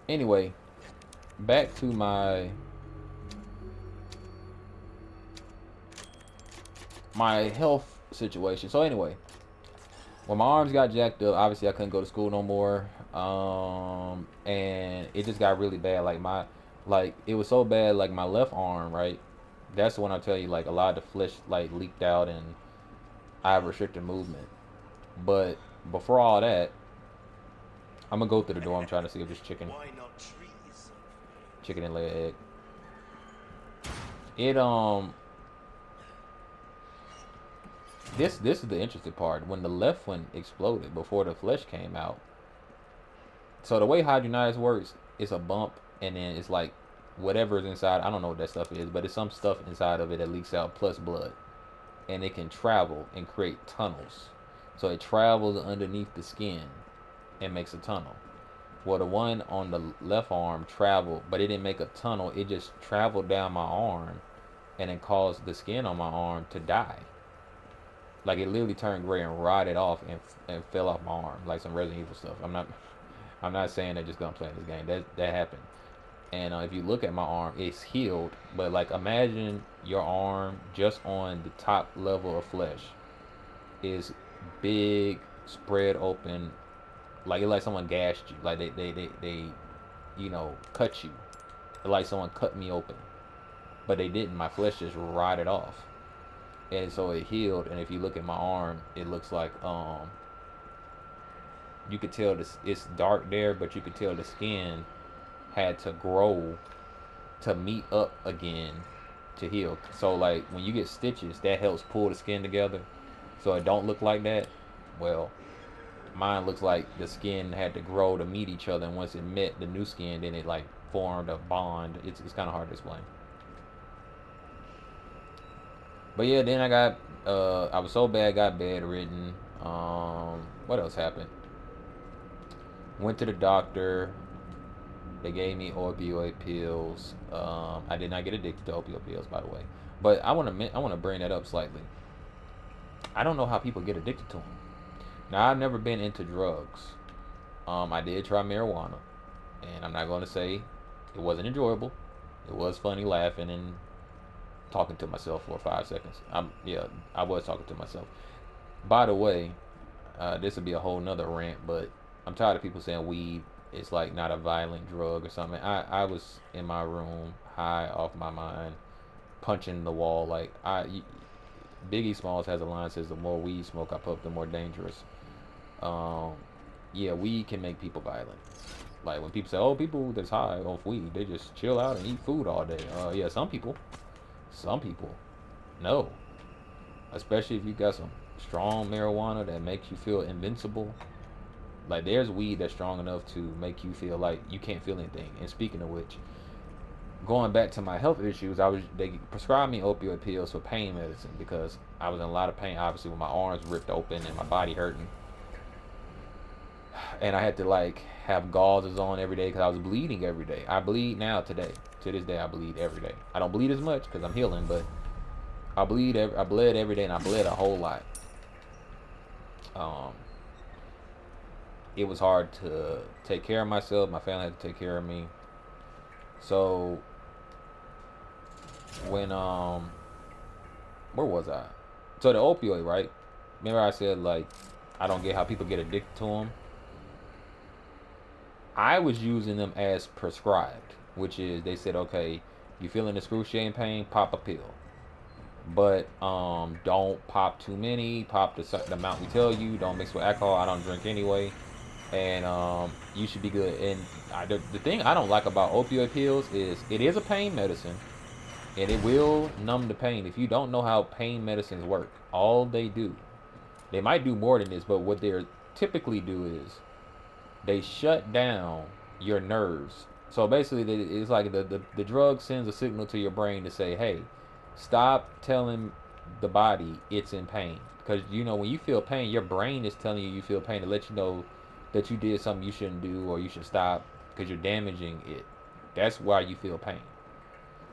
Anyway, back to my health situation. So anyway, when my arms got jacked up, obviously I couldn't go to school no more. And it just got really bad. Like it was so bad. Like my left arm, right? That's when I tell you, like a lot of the flesh like leaked out, and I have restricted movement. But before all that, I'm gonna go through the door. I'm trying to see if there's Why not trees? chicken and lay an egg. It this is the interesting part. When the left one exploded before the flesh came out, so the way hydronitis works, it's a bump, and then it's like whatever is inside. I don't know what that stuff is, but it's some stuff inside of it that leaks out plus blood, and it can travel and create tunnels. So it travels underneath the skin and makes a tunnel. Well, the one on the left arm traveled, but it didn't make a tunnel. It just traveled down my arm, and it caused the skin on my arm to die. Like it literally turned gray and rotted off and fell off my arm like some Resident Evil stuff. I'm not saying that just gonna play in this game. That happened. And if you look at my arm, it's healed. But like imagine your arm just on the top level of flesh is big, spread open, like it's like someone gashed you, like they cut you, like someone cut me open, but they didn't. My flesh just rotted off, and so it healed. And if you look at my arm, it looks like you could tell this it's dark there, but you could tell the skin had to grow to meet up again to heal. So like when you get stitches, that helps pull the skin together, so it don't look like that. Well, mine looks like the skin had to grow to meet each other, and once it met the new skin, then it like formed a bond. It's kind of hard to explain. But yeah, then I was so bad, got bedridden. What else happened? Went to the doctor. They gave me opioid pills. I did not get addicted to opioid pills, by the way. But I want to bring that up slightly. I don't know how people get addicted to them. Now I've never been into drugs. I did try marijuana, and I'm not going to say it wasn't enjoyable. It was funny laughing and talking to myself for 5 seconds. Yeah, I was talking to myself. By the way, this would be a whole nother rant, but I'm tired of people saying weed is like not a violent drug or something. I was in my room, high off my mind, punching the wall. Like Biggie Smalls has a line that says, "The more weed smoke I puff, the more dangerous." Um, yeah, weed can make people violent. Like when people say, "Oh, people that's high off weed, they just chill out and eat food all day." Yeah, some people, no. Especially if you got some strong marijuana that makes you feel invincible. Like there's weed that's strong enough to make you feel like you can't feel anything. And speaking of which, going back to my health issues, they prescribed me opioid pills for pain medicine because I was in a lot of pain. Obviously, with my arms ripped open and my body hurting, and I had to like have gauzes on every day because I was bleeding every day. I bleed now today. To this day, I bleed every day. I don't bleed as much because I'm healing, but I bled every day, and I bled a whole lot. Um, it was hard to take care of myself. My family had to take care of me. So when where was I? So the opioid, right? Remember I said like I don't get how people get addicted to them. I was using them as prescribed, which is they said, okay, you feeling excruciating pain, pop a pill, but don't pop too many. Pop the amount we tell you. Don't mix with alcohol. I don't drink anyway, and you should be good. And the thing I don't like about opioid pills is it is a pain medicine, and it will numb the pain. If you don't know how pain medicines work, all they might do more than this, but what they typically do is they shut down your nerves. So basically, it's like the drug sends a signal to your brain to say, hey, stop telling the body it's in pain. Because, when you feel pain, your brain is telling you feel pain to let you know that you did something you shouldn't do or you should stop because you're damaging it. That's why you feel pain.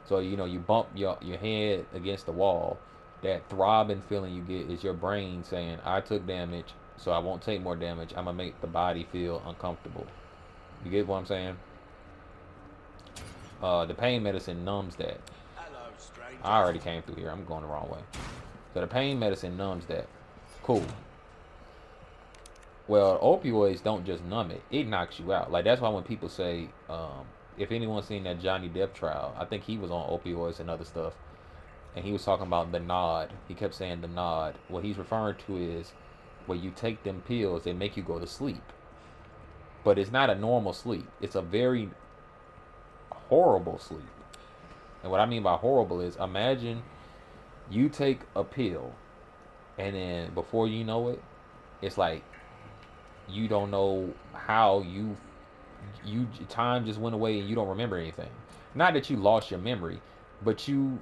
So, you bump your head against the wall. That throbbing feeling you get is your brain saying, I took damage, so I won't take more damage. I'm going to make the body feel uncomfortable. You get what I'm saying? The pain medicine numbs that. Hello, I stranger. already came through here. I'm going the wrong way. So the pain medicine numbs that. Cool. Well, opioids don't just numb it; it knocks you out. Like that's why when people say, if anyone's seen that Johnny Depp trial, I think he was on opioids and other stuff, and he was talking about the nod. He kept saying the nod. What he's referring to is when you take them pills, they make you go to sleep, but it's not a normal sleep. It's a very horrible sleep. And what I mean by horrible is imagine you take a pill, and then before you know it, it's like you don't know how you time just went away and you don't remember anything. Not that you lost your memory, but you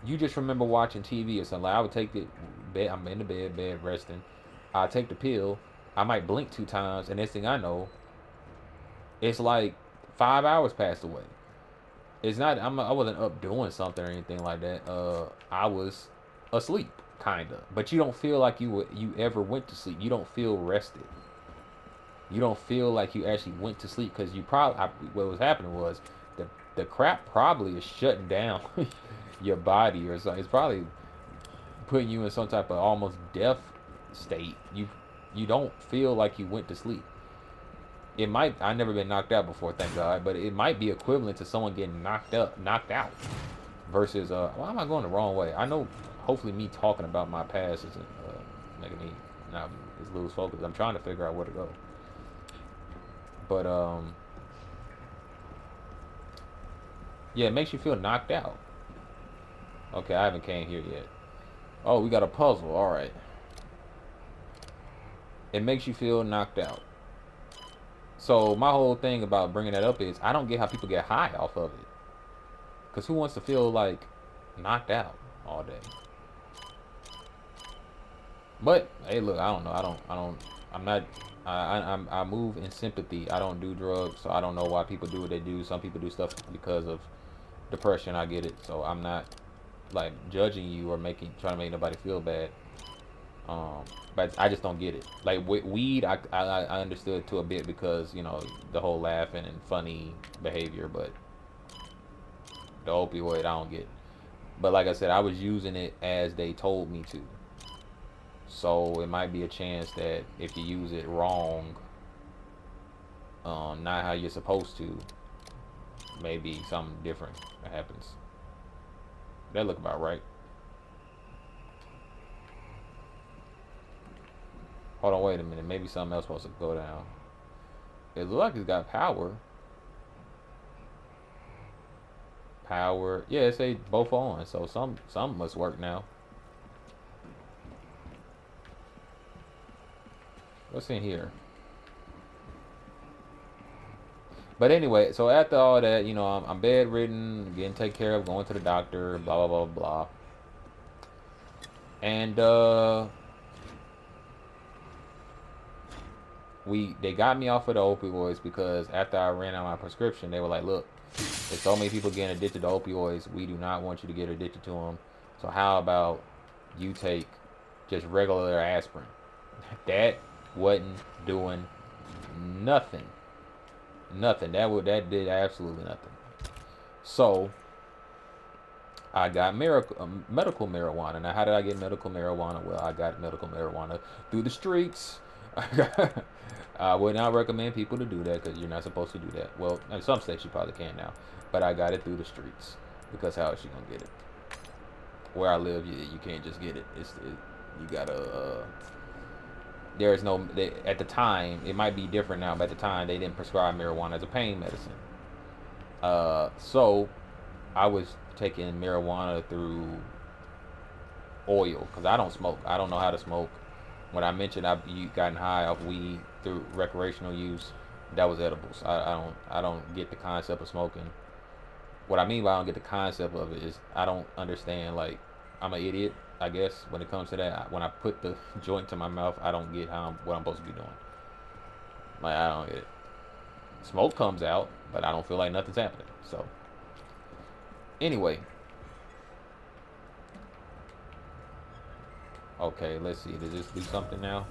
just remember watching TV or something. Like I would take the bed. I'm in the bed resting. I take the pill. I might blink 2 times, and next thing I know, it's like 5 hours passed away. It's not. I wasn't up doing something or anything like that. I was asleep, kinda. But you don't feel like you ever went to sleep. You don't feel rested. You don't feel like you actually went to sleep because you probably what was happening was the crap probably is shutting down your body or something. It's probably putting you in some type of almost death state. You don't feel like you went to sleep. It might. I've never been knocked out before, thank God, but it might be equivalent to someone getting knocked out, versus why am I going the wrong way? I know. Hopefully, me talking about my past isn't making me not is lose focus. I'm trying to figure out where to go, but yeah, it makes you feel knocked out. Okay, I haven't came here yet. Oh, we got a puzzle. All right. It makes you feel knocked out. So my whole thing about bringing that up is I don't get how people get high off of it. Cause who wants to feel like knocked out all day? But hey, look, I don't know. I'm not. I move in sympathy. I don't do drugs, so I don't know why people do what they do. Some people do stuff because of depression. I get it. So I'm not like judging you or trying to make nobody feel bad. But I just don't get it. Like with weed, I understood to a bit because the whole laughing and funny behavior, but the opioid I don't get. But like I said, I was using it as they told me to. So it might be a chance that if you use it wrong, not how you're supposed to, maybe something different happens. That look about right. Hold on, wait a minute. Maybe something else supposed to go down. It looks like it's got power. Power. Yeah, it say both on. So some must work now. What's in here? But anyway, so after all that, I'm bedridden, getting taken care of, going to the doctor, blah blah blah blah. And they got me off of the opioids because after I ran out my prescription, they were like, "Look, there's so many people getting addicted to opioids. We do not want you to get addicted to them. So how about you take just regular aspirin?" That wasn't doing nothing. Nothing. That did absolutely nothing. So I got medical marijuana. Now, how did I get medical marijuana? Well, I got medical marijuana through the streets. I would not recommend people to do that because you're not supposed to do that. Well, in some states you probably can now, but I got it through the streets because how is she gonna get it? Where I live, you can't just get it. You gotta. There is no. At the time, it might be different now, but at the time they didn't prescribe marijuana as a pain medicine. So I was taking marijuana through oil because I don't smoke. I don't know how to smoke. When I mentioned I've gotten high off weed through recreational use, that was edibles. I don't get the concept of smoking. What I mean by I don't get the concept of it is I don't understand. Like I'm an idiot, I guess, when it comes to that. When I put the joint to my mouth, I don't get what I'm supposed to be doing. Like I don't get it. Smoke comes out, but I don't feel like nothing's happening. So anyway, okay, let's see. Does this do something now?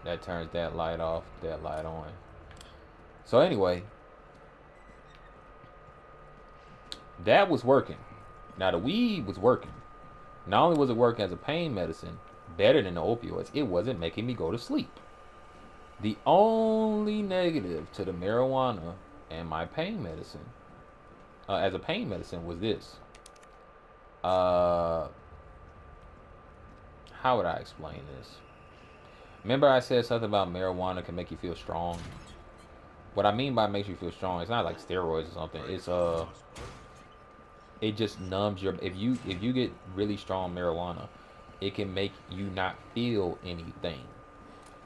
That turns that light off, that light on. So anyway, That was working. Now the weed was working. Not only was it working as a pain medicine, better than the opioids, it wasn't making me go to sleep. The only negative to the marijuana and my pain medicine, as a pain medicine, was this. Uh, how would I explain this? Remember, I said something about marijuana can make you feel strong. What I mean by makes you feel strong, it's not like steroids or something. It just numbs your. If you get really strong marijuana, it can make you not feel anything.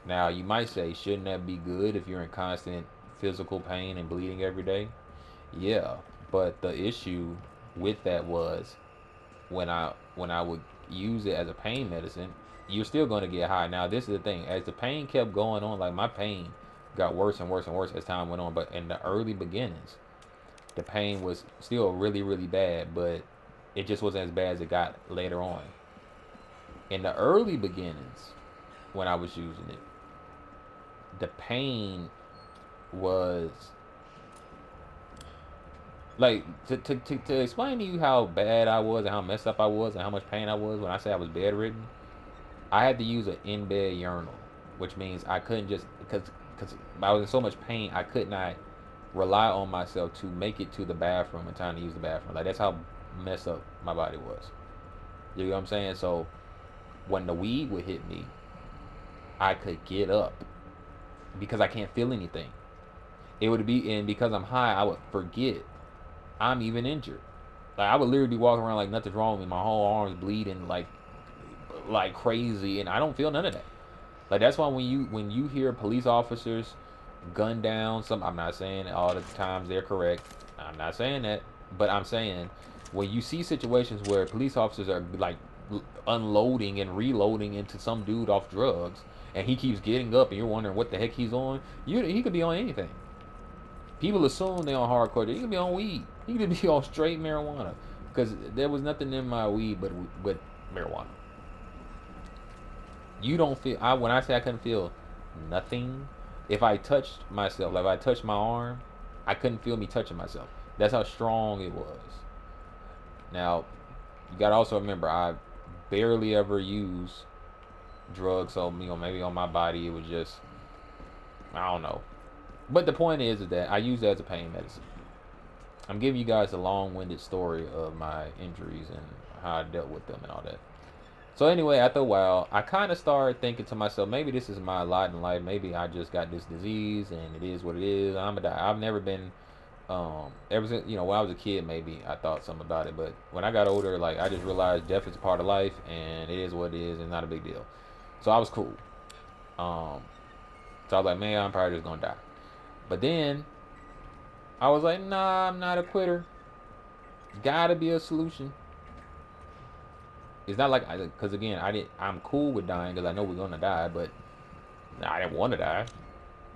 Now you might say, shouldn't that be good if you're in constant physical pain and bleeding every day? Yeah, but the issue with that was when I would use it as a pain medicine, you're still going to get high. Now this is the thing: as the pain kept going on, like my pain got worse and worse and worse as time went on. But in the early beginnings, the pain was still really really bad, but it just wasn't as bad as it got later on. In the early beginnings, when I was using it, the pain was like to explain to you how bad I was and how messed up I was and how much pain I was when I say I was bedridden. I had to use an in bed urinal, which means I couldn't just because I was in so much pain I could not rely on myself to make it to the bathroom in time to use the bathroom. Like that's how messed up my body was. You know what I'm saying? So when the weed would hit me, I could get up because I can't feel anything. It would be, and because I'm high, I would forget I'm even injured. Like I would literally be walking around like nothing's wrong with me. My whole arm's bleeding like crazy, and I don't feel none of that. Like that's why when you hear police officers gun down some, I'm not saying all the times they're correct. I'm not saying that, but I'm saying when you see situations where police officers are like unloading and reloading into some dude off drugs, and he keeps getting up, and you're wondering what the heck he's on. He could be on anything. People assume they on hardcore. He could be on weed. He could be on straight marijuana because there was nothing in my weed but marijuana. You don't feel. When I say I couldn't feel nothing, if I touched myself, like if I touched my arm, I couldn't feel me touching myself. That's how strong it was. Now, you gotta also remember I barely ever use drugs, so maybe on my body it was just I don't know. But the point is that I use it as a pain medicine. I'm giving you guys a long-winded story of my injuries and how I dealt with them and all that. So anyway, after a while, I kind of started thinking to myself, maybe this is my lot in life. Maybe I just got this disease, and it is what it is. I'm gonna die. I've never been, ever since when I was a kid, maybe I thought something about it. But when I got older, like I just realized death is a part of life, and it is what it is. It's not a big deal. So I was cool. Um, so I was like, man, I'm probably just gonna die. But then I was like, nah, I'm not a quitter. Gotta be a solution. It's not like because again, I'm cool with dying because I know we're gonna die, but I didn't want to die.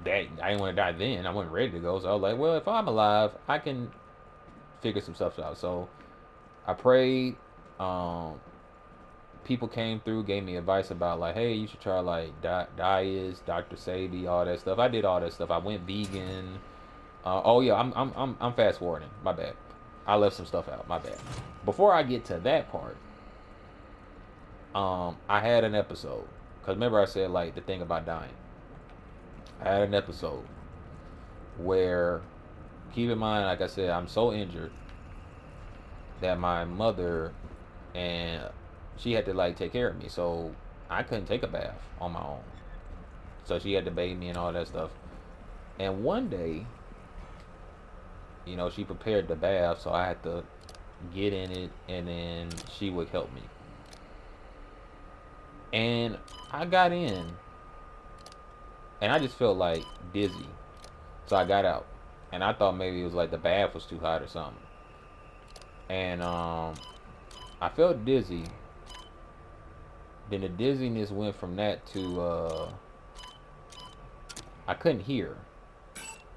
I didn't want to die then. I wasn't ready to go, so I was like, well, if I'm alive, I can figure some stuff out. So I prayed. Um, People came through, gave me advice about like, hey, you should try like diets, Dr. Sadie, all that stuff. I did all that stuff. I went vegan. Oh yeah, I'm fast forwarding. My bad. I left some stuff out. My bad. Before I get to that part, I had an episode. Cause remember I said like the thing about dying. I had an episode where, keep in mind, like I said, I'm so injured that my mother and she had to like take care of me, so I couldn't take a bath on my own. So she had to bathe me and all that stuff. And one day, she prepared the bath, so I had to get in it, and then she would help me. And I got in, and I just felt like dizzy. So I got out, and I thought maybe it was like the bath was too hot or something. And I felt dizzy. Then the dizziness went from that to I couldn't hear.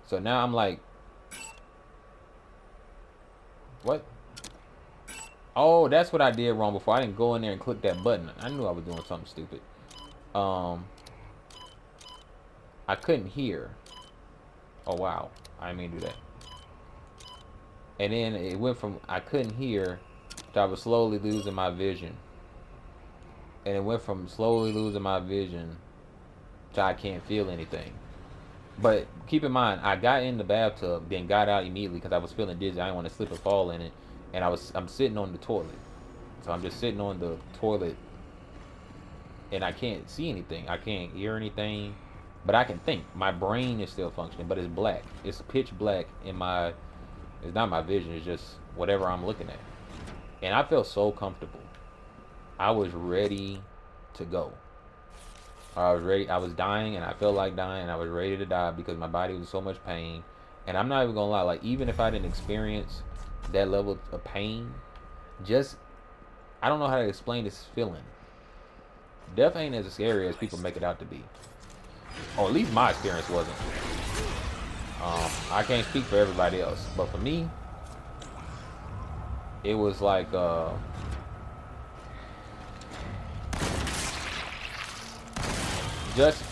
So now I'm like, what? Oh, that's what I did wrong before. I didn't go in there and click that button. I knew I was doing something stupid. I couldn't hear. Oh wow, I didn't mean to do that. And then it went from I couldn't hear to I was slowly losing my vision. And it went from slowly losing my vision to I can't feel anything. But keep in mind, I got in the bathtub, then got out immediately because I was feeling dizzy. I didn't want to slip and fall in it, and I'm sitting on the toilet, so I'm just sitting on the toilet, and I can't see anything. I can't hear anything, but I can think. My brain is still functioning, but it's black. It's pitch black in my. It's not my vision. It's just whatever I'm looking at, and I felt so comfortable. I was ready to go. I was ready. I was dying, and I felt like dying. And I was ready to die because my body was in so much pain. And I'm not even gonna lie. Like even if I didn't experience that level of pain, just I don't know how to explain this feeling. Death ain't as scary as people make it out to be, or at least my experience wasn't. I can't speak for everybody else, but for me, it was like just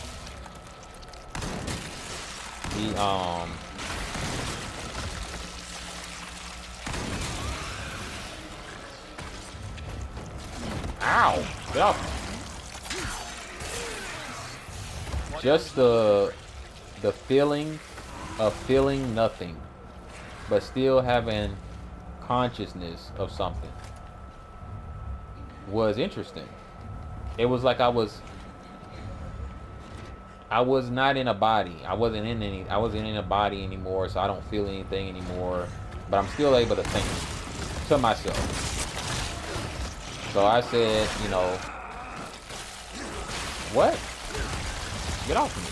the ow, get off. Just the feeling of feeling nothing, but still having consciousness of something was interesting. It was like I was not in a body. I wasn't in a body anymore, so I don't feel anything anymore. But I'm still able to think to myself. So I said, you know, what? Get off of me.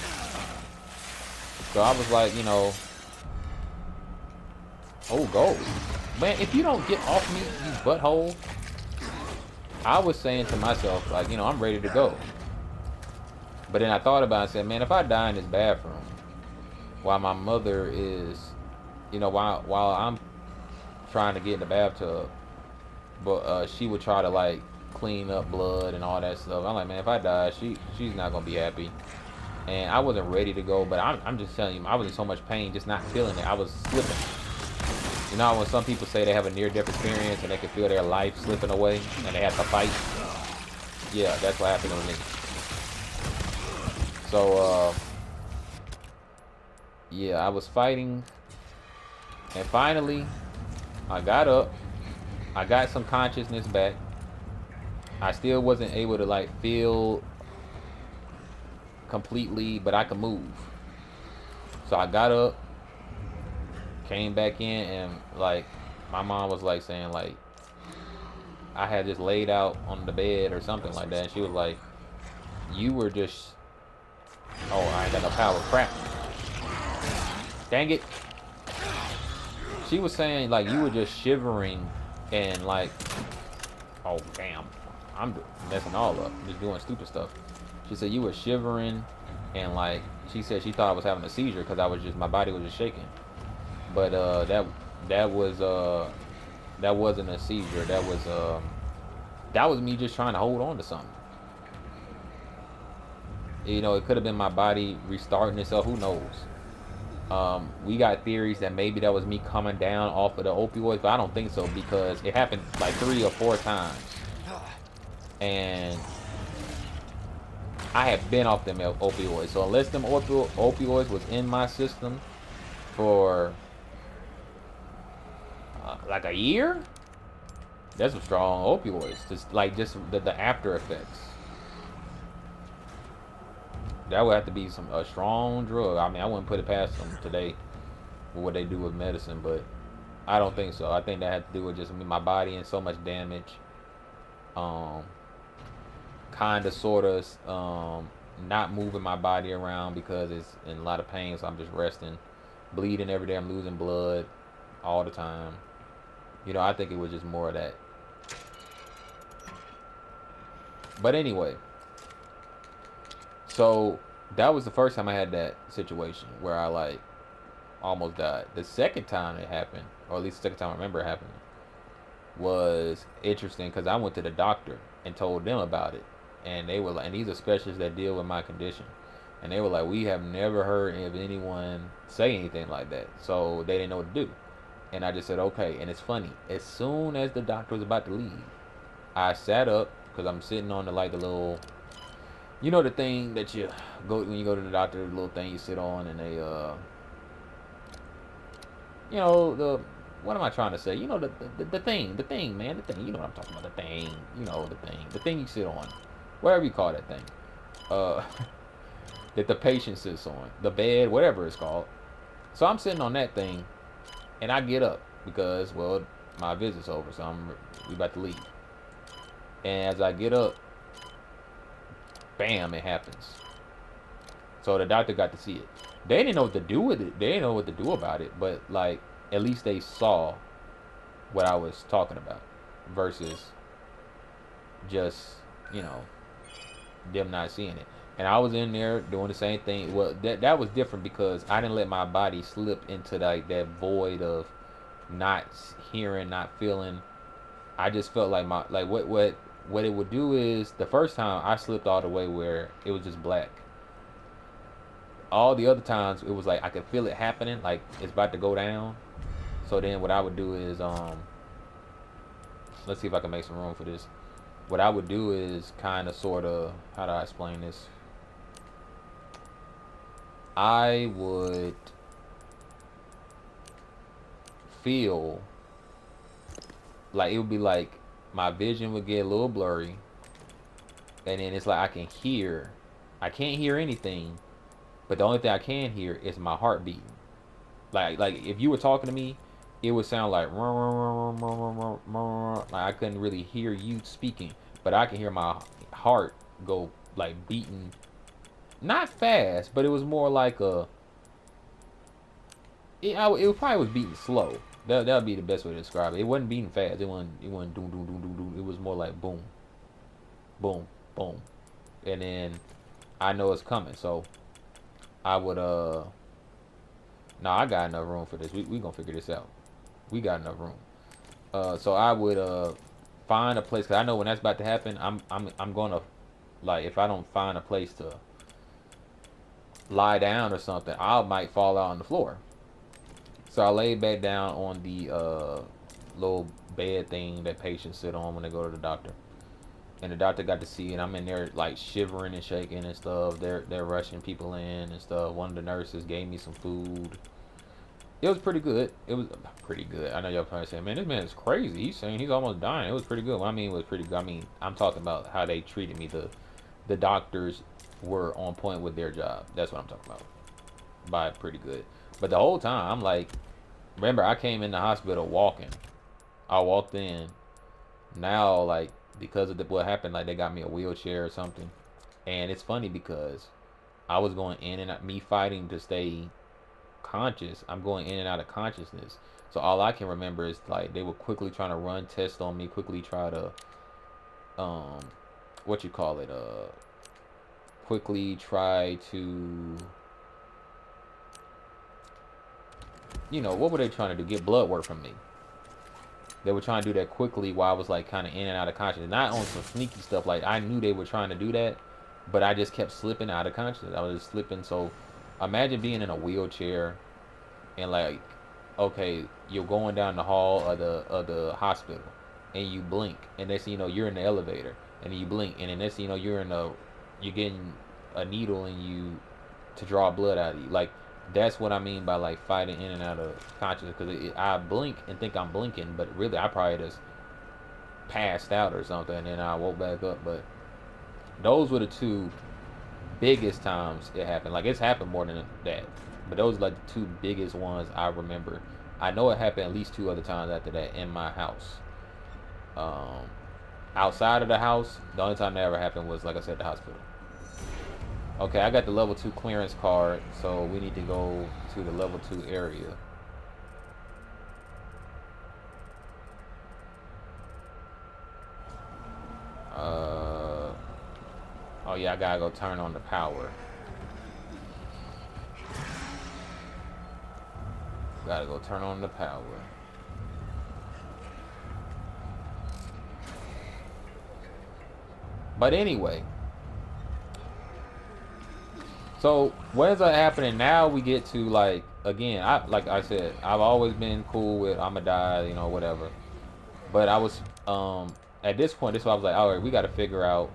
So I was like, you know, oh, go. Man, if you don't get off me, you butthole. I was saying to myself, like, you know, I'm ready to go. But then I thought about it and said, man, if I die in this bathroom while my mother is, you know, while I'm trying to get in the bathtub, but she would try to like clean up blood and all that stuff. I'm like, man, if I die, she's not gonna be happy. And I wasn't ready to go, but I'm just telling you, I was in so much pain, just not feeling it. I was slipping. You know when some people say they have a near-death experience and they can feel their life slipping away and they have to fight? Yeah, that's what happened to me. So, yeah, I was fighting, and finally, I got up. I got some consciousness back. I still wasn't able to like feel completely, but I could move. So I got up, came back in, and like my mom was like saying like I had just laid out on the bed or something like that, and she was like, you were just, oh, I ain't got no power, crap, dang it. She was saying like you were just shivering and like, oh damn, I'm messing all up, just doing stupid stuff. She said you were shivering and like she said she thought I was having a seizure because my body was just shaking. But that wasn't a seizure. That was me just trying to hold on to something. You know, it could have been my body restarting itself. Who knows? We got theories that maybe that was me coming down off of the opioids, but I don't think so because it happened like 3 or 4 times, and I have been off them opioids. So unless them opioids was in my system for like a year, that's some strong opioids. Just the after effects. That would have to be a strong drug. I mean, I wouldn't put it past them today with what they do with medicine, but I don't think so. I think that had to do with just my body and so much damage. Kind of, sort of, not moving my body around because it's in a lot of pain, so I'm just resting. Bleeding every day. I'm losing blood all the time. You know, I think it was just more of that. But anyway. So that was the first time I had that situation where I like almost died. The second time it happened, or at least the second time I remember it happening, was interesting because I went to the doctor and told them about it, and they were like, and these are specialists that deal with my condition, and they were like, we have never heard of anyone say anything like that, so they didn't know what to do. And I just said, okay. And it's funny. As soon as the doctor was about to leave, I sat up because I'm sitting on the like the little, you know, the thing that you go when you go to the doctor, the little thing you sit on, and they you know, the what am I trying to say? You know, the thing, man, the thing. You know what I'm talking about? The thing. You know, the thing you sit on, whatever you call that thing. Uh, that the patient sits on, the bed, whatever it's called. So I'm sitting on that thing, and I get up because, well, my visit's over, so we about to leave. And as I get up, bam, it happens. So the doctor got to see it. They didn't know what to do with it. They didn't know what to do about it, but like at least they saw what I was talking about versus just, you know, them not seeing it. And I was in there doing the same thing. Well, that was different because I didn't let my body slip into like that void of not hearing, not feeling. I just felt like my like what it would do is the first time I slipped all the way where it was just black. All the other times it was like I could feel it happening, like it's about to go down. So then what I would do is let's see if I can make some room for this. What I would do is kind of sort of, how do I explain this? I would feel like it would be like my vision would get a little blurry, and then it's like I can't hear anything, but the only thing I can hear is my heart beating. Like if you were talking to me, it would sound like like I couldn't really hear you speaking, but I can hear my heart go like beating, not fast, but it was more like it probably was beating slow. That would be the best way to describe it. It wasn't beating fast. It wasn't doom doom doom doom doom. It was more like boom, boom, boom, and then I know it's coming. So I would no, I got enough room for this. We gonna figure this out. We got enough room. So I would find a place, cause I know when that's about to happen, I'm gonna, like, if I don't find a place to lie down or something, I might fall out on the floor. So I laid back down on the little bed thing that patients sit on when they go to the doctor. And the doctor got to see it. I'm in there like shivering and shaking and stuff. They're rushing people in and stuff. One of the nurses gave me some food. It was pretty good. It was pretty good. I know y'all probably saying, "Man, this man is crazy. He's saying he's almost dying." It was pretty good. What I mean, it was pretty good. I mean, I'm talking about how they treated me. The doctors were on point with their job. That's what I'm talking about. By pretty good. But the whole time, I'm like, remember, I came in the hospital walking. I walked in. Now, like, because of what happened, like, they got me a wheelchair or something. And it's funny because I was going in and out, me fighting to stay conscious. I'm going in and out of consciousness. So all I can remember is, like, they were quickly trying to run tests on me, quickly try to, um, what you call it, quickly try to, you know, what were they trying to do? Get blood work from me. They were trying to do that quickly while I was like kind of in and out of consciousness. Not on some sneaky stuff. Like I knew they were trying to do that, but I just kept slipping out of consciousness. I was just slipping. So imagine being in a wheelchair and like, okay, you're going down the hall of the hospital and you blink and next thing you know you're in the elevator and then you blink and then next thing you know you're getting a needle in you to draw blood out of you. Like that's what I mean by like fighting in and out of consciousness because I blink and think I'm blinking, but really I probably just passed out or something and then I woke back up. But those were the two biggest times it happened. Like it's happened more than that, but those are like the two biggest ones I remember. I know it happened at least two other times after that in my house. Um, Outside of the house, the only time that ever happened was like I said, the hospital. Okay, I got the level 2 clearance card, so we need to go to the level 2 area. Oh yeah, I gotta go turn on the power. Gotta go turn on the power. But anyway, so what ends up happening now? We get to like again, like I said, I've always been cool with I'ma die, you know, whatever. But I was at this point, this is why I was like, all right, we got to figure out.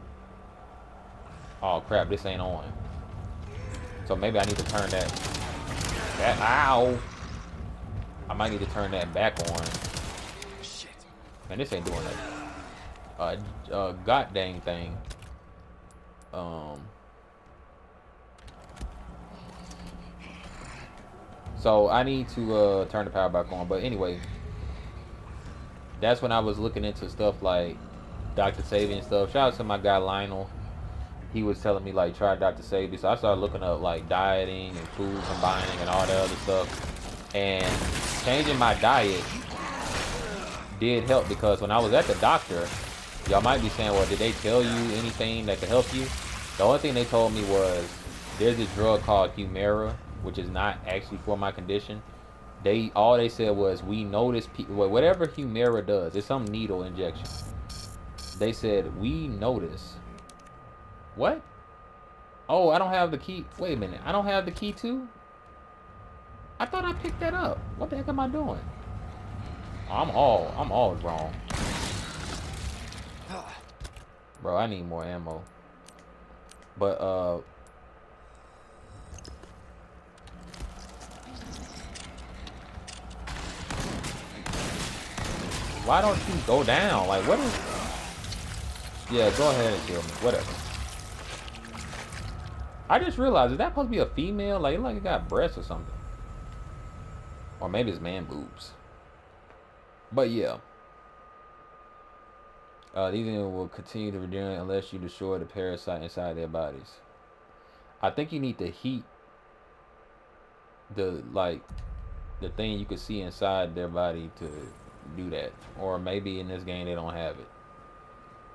Oh crap, this ain't on. So maybe I need to turn that. Ow! I might need to turn that back on. Shit. Man, this ain't doing that. God dang thing. So I need to turn the power back on. But anyway, that's when I was looking into stuff like Dr. Savy and stuff. Shout out to my guy Lionel. He was telling me like try Dr. Savy. So I started looking up like dieting and food combining and all that other stuff. And changing my diet did help because when I was at the doctor, y'all might be saying, well, did they tell you anything that could help you? The only thing they told me was there's a drug called Humira, which is not actually for my condition. All they said was we notice whatever Humira does, it's some needle injection. They said we notice. What? Oh, I don't have the key. Wait a minute, I don't have the key too. I thought I picked that up. What the heck am I doing? I'm all wrong. Bro, I need more ammo. But why don't you go down? Like what is? Yeah, go ahead and kill me. Whatever. I just realized, is that supposed to be a female? Like it got breasts or something. Or maybe it's man boobs. But yeah. These animals will continue to regenerate unless you destroy the parasite inside their bodies. I think you need to heat the thing you could see inside their body to do that. Or maybe in this game they don't have it.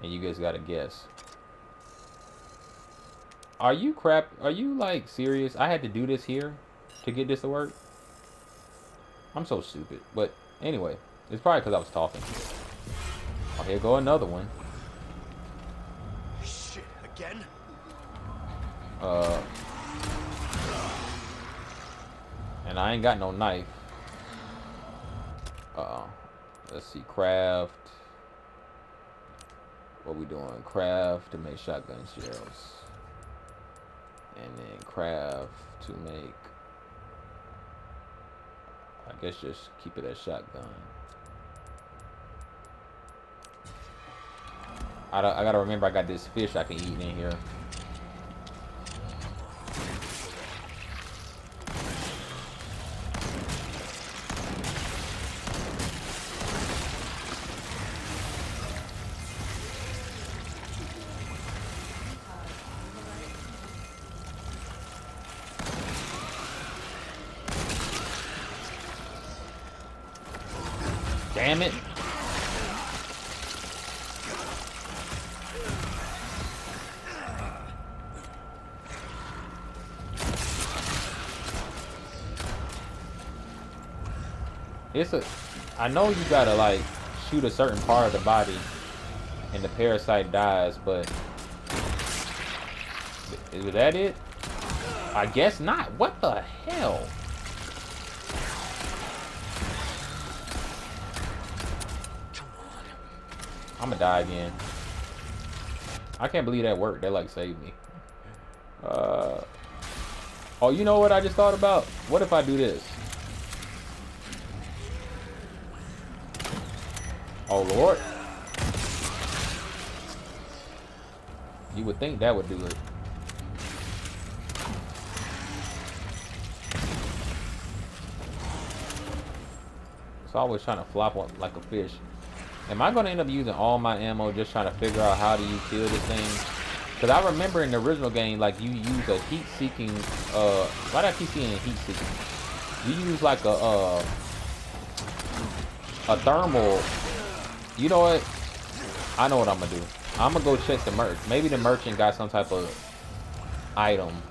And you guys gotta guess. Are you like serious? I had to do this here to get this to work? I'm so stupid. But anyway, it's probably because I was talking. Oh, here go another one. Shit, again? And I ain't got no knife. Let's see, craft. What we doing? Craft to make shotgun shells. And then craft to make, I guess just keep it as shotgun. I gotta remember I got this fish I can eat in here. Damn it. I know you gotta like shoot a certain part of the body and the parasite dies, but is that it? I guess not. What the hell? I'm gonna die again. I can't believe that worked. That like saved me. Oh, you know what I just thought about? What if I do this? Oh Lord. You would think that would do it. It's always trying to flop on like a fish. Am I going to end up using all my ammo just trying to figure out how do you kill this thing? Because I remember in the original game, like, you use a heat-seeking, why did I keep seeing heat-seeking? You use, like, a thermal, you know what? I know what I'm going to do. I'm going to go check the merch. Maybe the merchant got some type of item.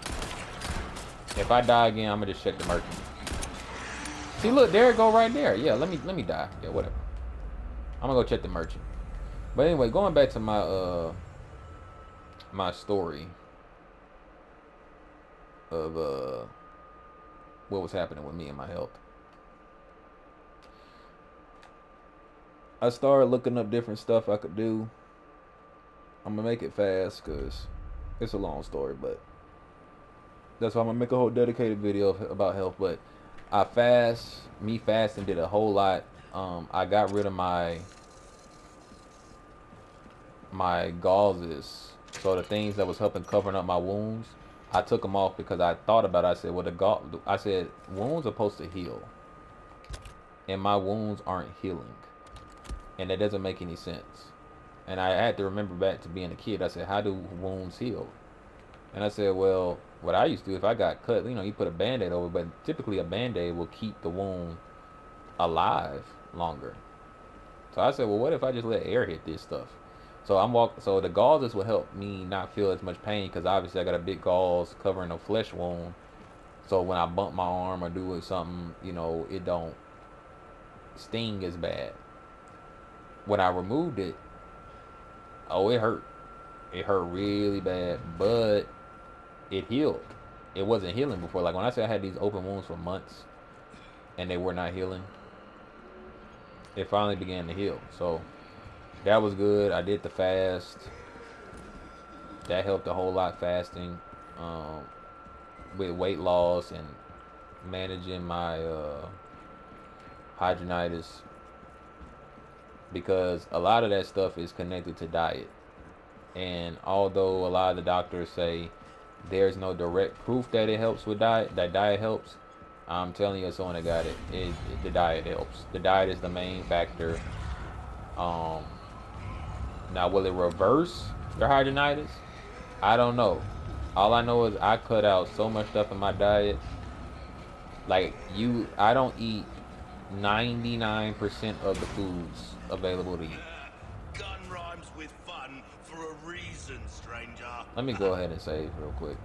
If I die again, I'm going to just check the merchant. See, look, there it go right there. Yeah, let me die. Yeah, whatever. I'm gonna go check the merchant. But anyway, going back to my my story of what was happening with me and my health. I started looking up different stuff I could do. I'm gonna make it fast because it's a long story, but that's why I'm gonna make a whole dedicated video about health. But me fasting did a whole lot. I got rid of my gauzes, so the things that was helping covering up my wounds, I took them off because I thought about it. I said, well, I said wounds are supposed to heal, and my wounds aren't healing, and that doesn't make any sense. And I had to remember back to being a kid. I said, how do wounds heal? And I said, well, what I used to do if I got cut, you put a band-aid over, but typically a band-aid will keep the wound alive longer. So I said, well, what if I just let air hit this stuff? So the gauzes will help me not feel as much pain because obviously I got a big gauze covering a flesh wound. So when I bump my arm or do something, it don't sting as bad. When I removed it, oh, it hurt. It hurt really bad, but it healed. It wasn't healing before. Like when I said I had these open wounds for months and they were not healing, it finally began to heal. So that was good. I did the fast. That helped a whole lot, fasting, with weight loss and managing my hydronitis, because a lot of that stuff is connected to diet. And although a lot of the doctors say there's no direct proof that it helps with diet, that diet helps, I'm telling you, as someone that got the diet helps. The diet is the main factor. Now, will it reverse your hydronitis? I don't know. All I know is I cut out so much stuff in my diet. I don't eat 99% of the foods available to eat. Gun rhymes with fun for a reason, stranger. Let me go ahead and save real quick.